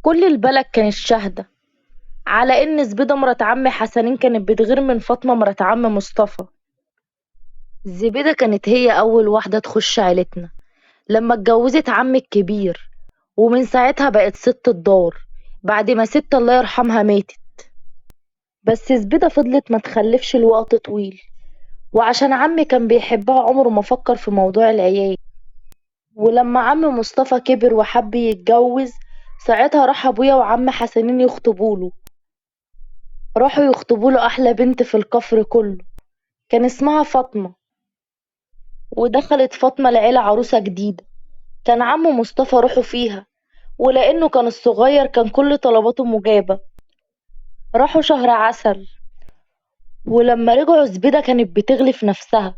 كل البلد كانت شاهدة على إن زبيدة مرات عم حسنين كانت بتغير من فاطمة مرات عم مصطفى. زبيدة كانت هي أول واحدة تخش عيلتنا لما اتجوزت عمي الكبير، ومن ساعتها بقت ست الدار بعد ما ست الله يرحمها ماتت. بس زبيدة فضلت ما تخلفش لوقت طويل، وعشان عمي كان بيحبها عمره ما فكر في موضوع العيال. ولما عم مصطفى كبر وحب يتجوز، ساعتها راح أبويا وعم حسنين يخطبوله. راحوا يخطبوله أحلى بنت في الكفر كله، كان اسمها فاطمة. ودخلت فاطمة العيلة عروسة جديدة، كان عم مصطفى روحه فيها، ولأنه كان الصغير كان كل طلباته مجابة. راحوا شهر عسل، ولما رجعوا زبيدة كانت بتغلي في نفسها،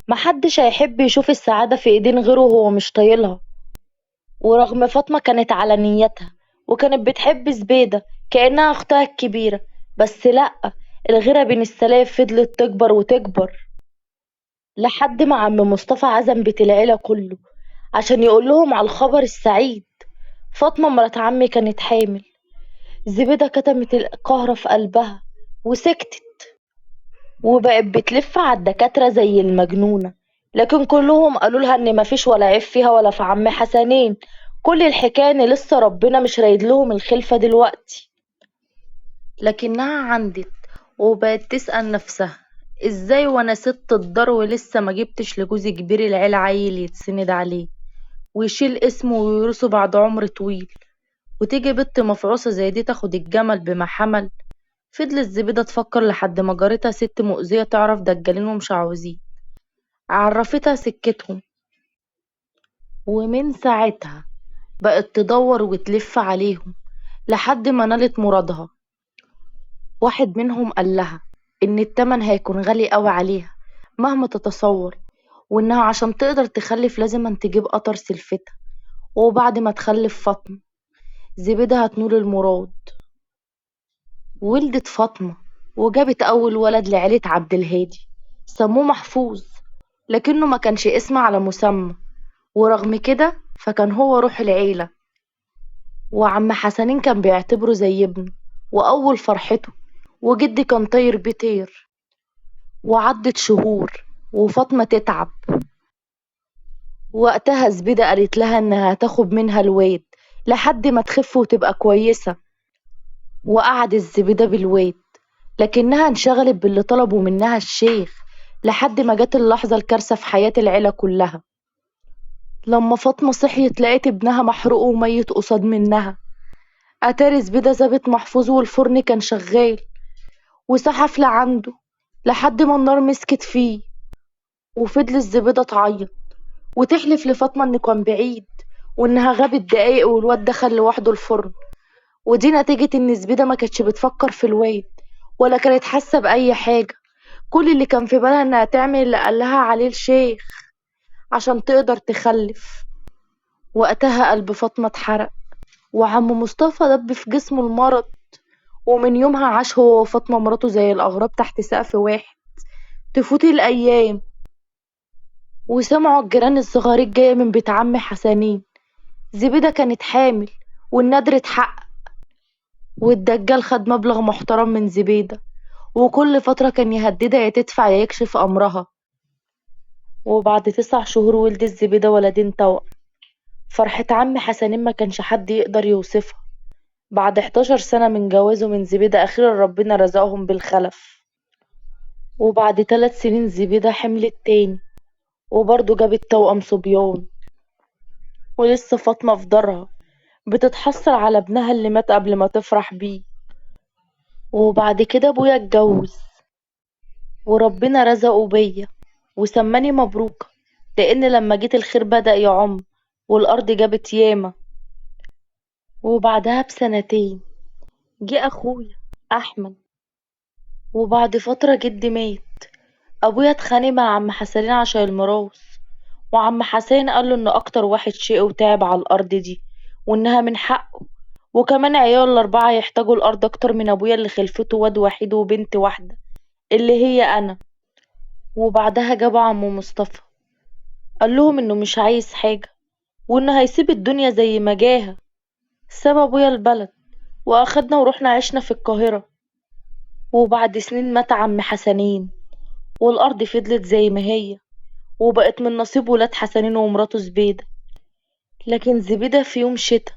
محدش هيحب يشوف السعادة في ايدين غيره وهو مش طايلها. ورغم فاطمة كانت على نيتها وكانت بتحب زبيدة كأنها أختها الكبيرة، بس لأ، الغيرة بين السلايف فضلت تكبر وتكبر لحد ما عم مصطفى عزم بيت العيلة كله عشان يقول لهم على الخبر السعيد. فاطمة مرات عمي كانت حامل. زبيدة كتمت القهرة في قلبها وسكتت، وبقت بتلف على الدكاترة زي المجنونة، لكن كلهم قالوا لها ان مفيش ولا عيب فيها ولا في عم حسنين. كل الحكاية ان لسه ربنا مش رايد لهم الخلفة دلوقتي. لكنها عندت وبقت تسأل نفسها، ازاي وانا ست الدار ولسه ما جبتش لجوزي كبير العيلة عيل يتسند عليه ويشيل اسمه ويورثه بعد عمر طويل، وتيجي بنت مفعوصة زي دي تاخد الجمل بما حمل. فضلت زبيدة تفكر لحد ما جارتها ست مؤذية تعرف دجالين ومشعوذين عرفتها سكتهم، ومن ساعتها بقت تدور وتلف عليهم لحد ما نالت مرادها. واحد منهم قال لها إن التمن هيكون غالي أوي عليها مهما تتصور، وإنها عشان تقدر تخلف لازم أن تجيب قطر سلفتها، وبعد ما تخلف فاطمة زبيدة هتنول المراد. ولدت فاطمة وجابت أول ولد لعيلة عبد الهادي، سموه محفوظ، لكنه ما كانش اسم على مسمى، ورغم كده فكان هو روح العيلة. وعم حسنين كان بيعتبره زي ابنه وأول فرحته، وجدي كان طاير بيه طير. وعدت شهور وفاطمة تتعب، وقتها زبيدة قالت لها إنها هتاخد منها الواد لحد ما تخف وتبقى كويسة. وقعدت الزبيدة بالواد، لكنها انشغلت باللي طلبه منها الشيخ لحد ما جت اللحظة الكارثة في حياة العيلة كلها. لما فاطمة صحيت لقيت ابنها محروق وميت قصاد منها. أتاري زبيدة سابت محفوظ والفرن كان شغال وسحف لعنده لحد ما النار مسكت فيه. وفضلت الزبيدة تعيط وتحلف لفاطمة إنه كان بعيد وإنها غابت دقايق والواد دخل لوحده الفرن. ودي نتيجة إن زبيدة ما كانتش بتفكر في الواد ولا كانت حاسة بأي حاجة. كل اللي كان في بالها إنها تعمل اللي قالها عليه الشيخ عشان تقدر تخلف. وقتها قلب فاطمة اتحرق، وعم مصطفى دب في جسمه المرض، ومن يومها عاش هو وفاطمة مراته زي الأغراب تحت سقف واحد. تفوت الأيام وسمعوا الجيران الصغاريت جاية من بيت عم حسنين. زبيدة كانت حامل والندر اتحقق، والدجال خد مبلغ محترم من زبيدة، وكل فترة كان يهددها يا تدفع يا يكشف أمرها. وبعد 9 شهور ولدت زبيدة ولدين توأم. فرحة عم حسنين ما كانش حد يقدر يوصفها. بعد 11 سنة من جوازه من زبيدة أخيرا ربنا رزقهم بالخلف. وبعد 3 سنين زبيدة حملت تاني وبرضه جابت توأم صبيان. ولسه فاطمة في دارها بتتحسر على ابنها اللي مات قبل ما تفرح بيه. وبعد كده ابويا اتجوز وربنا رزقه بيا وسماني مبروكة، لأن لما جيت الخير بدأ يعم والأرض جابت ياما. وبعدها بسنتين جه أخويا أحمد. وبعد فترة جدي مات. أبويا اتخانق مع عم حسنين عشان الميراث، وعم حسين قاله إنه أكتر واحد شقي وتعب على الأرض دي وإنها من حقه، وكمان عيال الأربعة يحتاجوا الأرض أكتر من أبويا اللي خلفته واد وحيد وبنت واحدة اللي هي أنا. وبعدها جابوا عم مصطفى، قال لهم إنه مش عايز حاجة وإنه هيسيب الدنيا زي ما جاها. ساب أبويا البلد وأخدنا ورحنا عشنا في القاهرة. وبعد سنين مات عم حسنين، والأرض فضلت زي ما هي، وبقت من نصيب ولاد حسنين ومراته زبيدة. لكن زبيدة في يوم شتا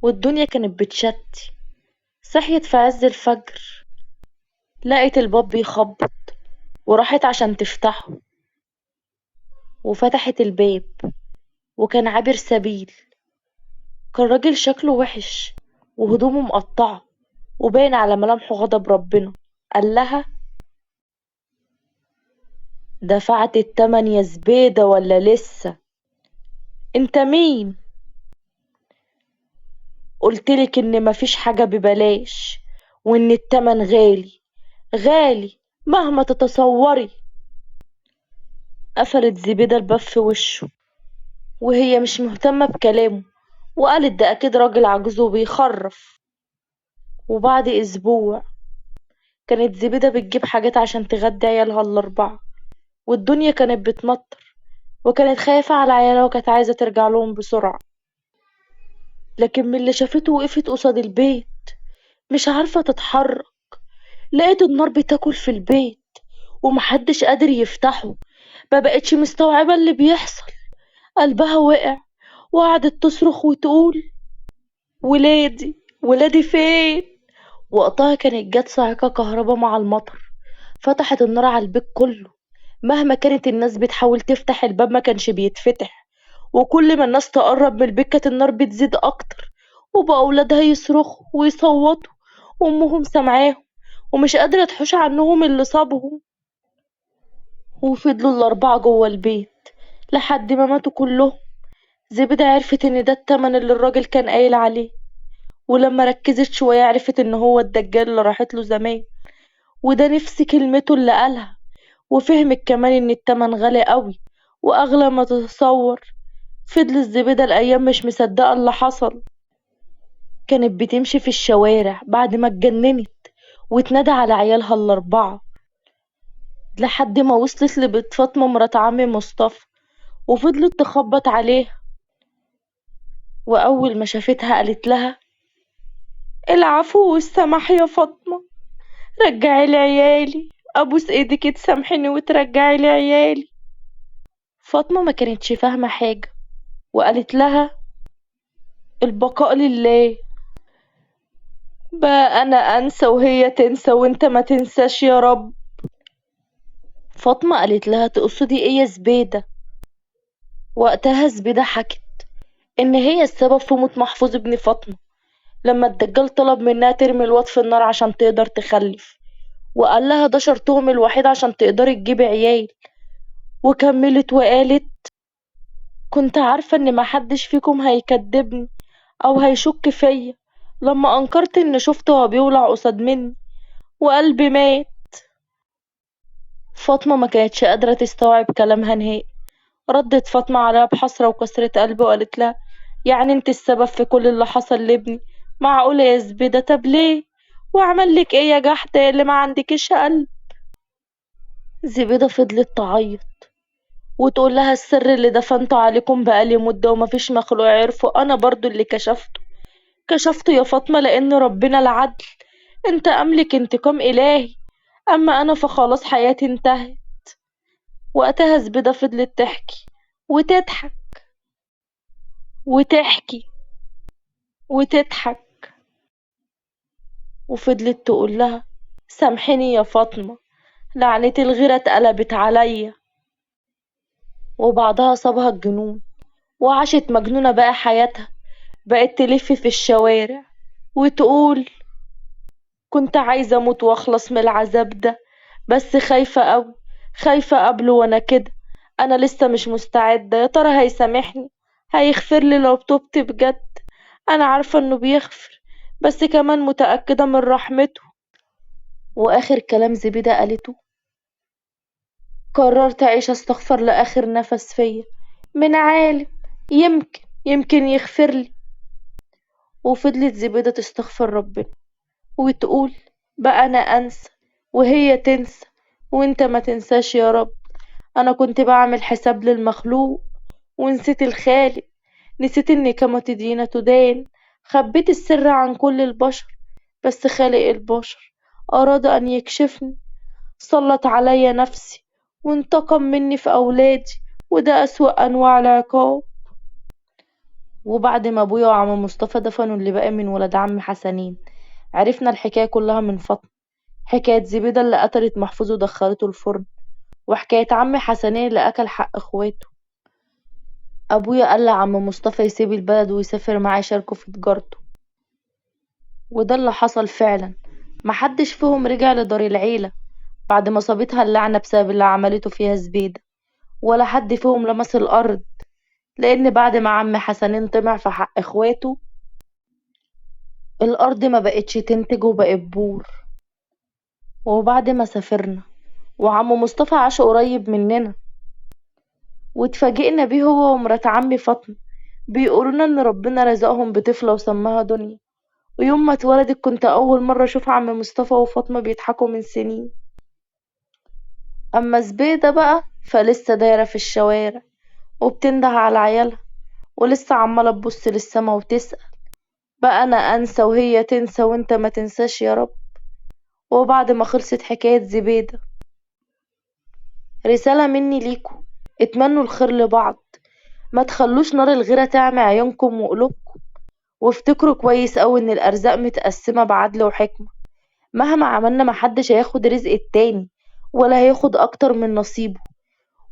والدنيا كانت بتشتي، صحيت في عز الفجر، لقت الباب بيخبط، وراحت عشان تفتحه، وفتحت الباب، وكان عابر سبيل. كان راجل شكله وحش وهدومه مقطعة، وباين على ملامحه غضب ربنا. قال لها: دفعت التمن يا زبيدة ولا لسه؟ انت مين؟ قلتلك ان مفيش حاجة ببلاش، وان التمن غالي غالي مهما تتصوري. قفلت زبيدة الباب في وشه، وهي مش مهتمة بكلامه، وقالت: ده اكيد راجل عجوز وبيخرف. وبعد اسبوع كانت زبيدة بتجيب حاجات عشان تغدي عيالها الاربعة، والدنيا كانت بتمطر، وكانت خايفة على عيالها وكانت عايزة ترجع لهم بسرعة. لكن من اللي شافته وقفت قصاد البيت مش عارفة تتحرك. لقيت النار بتاكل في البيت ومحدش قادر يفتحه. ما بقتش مستوعبة اللي بيحصل. قلبها وقع وقعدت تصرخ وتقول: ولادي ولادي فين؟ وقتها كانت جت صاعقة كهربا مع المطر، فتحت النار على البيت كله. مهما كانت الناس بتحاول تفتح الباب ما كانش بيتفتح، وكل ما الناس تقرب من البيت كانت النار بتزيد اكتر، وبقى اولادها يصرخوا ويصوتوا، وامهم سامعاهم ومش قادرة تحوش عنهم اللي صابهم. وفضلوا الاربعة جوه البيت لحد ما ماتوا كلهم. زبدة عرفت ان ده التمن اللي الراجل كان قايل عليه، ولما ركزت شوية عرفت ان هو الدجال اللي راحت له زمان، وده نفس كلمته اللي قالها. وفهمت كمان ان التمن غالي قوي واغلى ما تتصور. فضلت زبيدة الايام مش مصدقة اللي حصل. كانت بتمشي في الشوارع بعد ما اتجننت، وتنادى على عيالها الاربعة لحد ما وصلت لبيت فاطمة مرات عمي مصطفى، وفضلت تخبط عليها. واول ما شافتها قالت لها: العفو والسماح يا فاطمة، رجعي لي عيالي، ابوس ايدك تسامحيني وترجعي لي عيالي. فاطمة ما كانتش فاهمة حاجة، وقالت لها: البقاء لله، بقى انا انسى وهي تنسى وانت ما تنساش يا رب. فاطمة قالت لها: تقصدي ايه يا زبيدة؟ وقتها زبيدة حكت ان هي السبب في موت محفوظ ابن فاطمة، لما الدجال طلب منها ترمي الواد في النار عشان تقدر تخلف، وقال لها ده شرطهم الوحيد عشان تقدري تجيبي عيال. وكملت وقالت: كنت عارفة ان محدش فيكم هيكدبني او هيشك فيا لما انكرت ان شفته وهو بيولع قصاد مني وقلبي مات. فاطمة ما كانتش قادرة تستوعب كلامها نهائي. ردت فاطمة عليها بحسرة وكسرة قلب وقالت لها: يعني انت السبب في كل اللي حصل لابني؟ معقولة يا زبيدة؟ طب ليه؟ واعمل لك ايه يا جحدة اللي ما عندكش قلب؟ زبيدة فضلت تعيط وتقول لها: السر اللي دفنته عليكم بقالي مدة ومفيش مخلوق عرفه، انا برضو اللي كشفته يا فاطمة، لان ربنا العدل انت املك انتقام الهي، اما انا فخلاص حياتي انتهت. وقتها زبيدة فضلت تحكي وتضحك وتحكي وتضحك، وفضلت تقول لها: سامحيني يا فاطمة، لعنة الغيرة اتقلبت عليا. وبعدها صابها الجنون وعاشت مجنونة بقى حياتها. بقت تلف في الشوارع وتقول: كنت عايزة اموت واخلص من العذاب ده، بس خايفة اوي، خايفة اقابله وانا كده. انا لسه مش مستعدة، يا ترى هيسامحني؟ هيغفر لي لو تبت بجد؟ انا عارفة انه بيغفر، بس كمان متأكدة من رحمته. واخر كلام زبيدة قالته: قررت اعيش استغفر لاخر نفس فيا، من عالم، يمكن يغفر لي. وفضلت زبيدة تستغفر ربنا وتقول: بقى انا انسى وهي تنسى وانت ما تنساش يا رب. انا كنت بعمل حساب للمخلوق ونسيت الخالق، نسيت اني كما تدين تدان، خبيت السر عن كل البشر، بس خالق البشر أراد أن يكشفني، سلط عليا نفسي وانتقم مني في أولادي، وده أسوأ أنواع العقاب. وبعد ما أبويا وعم مصطفى دفنوا اللي باقي من ولاد عم حسنين، عرفنا الحكاية كلها من فاطمة. حكاية زبيدة اللي قتلت محفوظ ودخلته الفرن، وحكاية عم حسنين اللي أكل حق إخواته. أبويا قال لعم مصطفى يسيب البلد ويسافر معاه يشاركه في تجارته، وده اللي حصل فعلا. محدش فيهم رجع لدار العيلة بعد ما صابتها اللعنة بسبب اللي عملته فيها زبيدة، ولا حد فيهم لمس الأرض، لأن بعد ما عم حسنين طمع في حق إخواته، الأرض ما بقتش تنتج وبقت بور. وبعد ما سافرنا وعم مصطفى عاش قريب مننا، واتفاجئنا بيه هو ومرات عمي فاطمة بيقولولنا إن ربنا رزقهم بطفلة وسماها دنيا. ويوم ما اتولدت كنت أول مرة أشوف عم مصطفى وفاطمة بيضحكوا من سنين. أما زبيدة بقى فلسه دايرة في الشوارع وبتنده على عيالها، ولسه عمالة تبص للسما وتسأل بقى أنا أنسى وهي تنسى وأنت ما تنساش يا رب. وبعد ما خلصت حكاية زبيدة، رسالة مني ليكم: اتمنوا الخير لبعض، ما تخلوش نار الغيرة تعمي عيونكم وقلوبكم، وافتكروا كويس أوي إن الأرزاق متقسمة بعدل وحكمة. مهما عملنا محدش هياخد رزق التاني ولا هياخد أكتر من نصيبه،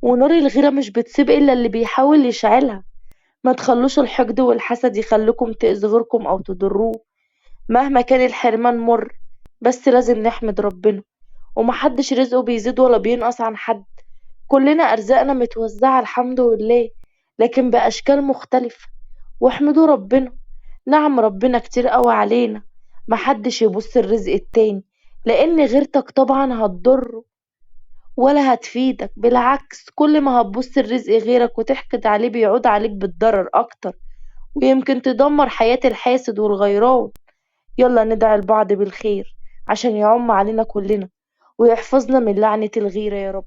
ونار الغيرة مش بتسيب إلا اللي بيحاول يشعلها. ما تخلوش الحقد والحسد يخليكم تأذوا غيركم أو تضروه. مهما كان الحرمان مر، بس لازم نحمد ربنا، ومحدش رزقه بيزيد ولا بينقص عن حد. كلنا أرزاقنا متوزعة الحمد لله، لكن بأشكال مختلفة. واحمدوا ربنا، نعم ربنا كتير قوي علينا. محدش يبص الرزق التاني، لأن غيرتك طبعا هتضره ولا هتفيدك. بالعكس، كل ما هتبص الرزق غيرك وتحقد عليه بيعود عليك بالضرر أكتر، ويمكن تدمر حياة الحاسد والغيران. يلا ندعي لبعض بالخير عشان يعم علينا كلنا ويحفظنا من لعنة الغيرة يا رب.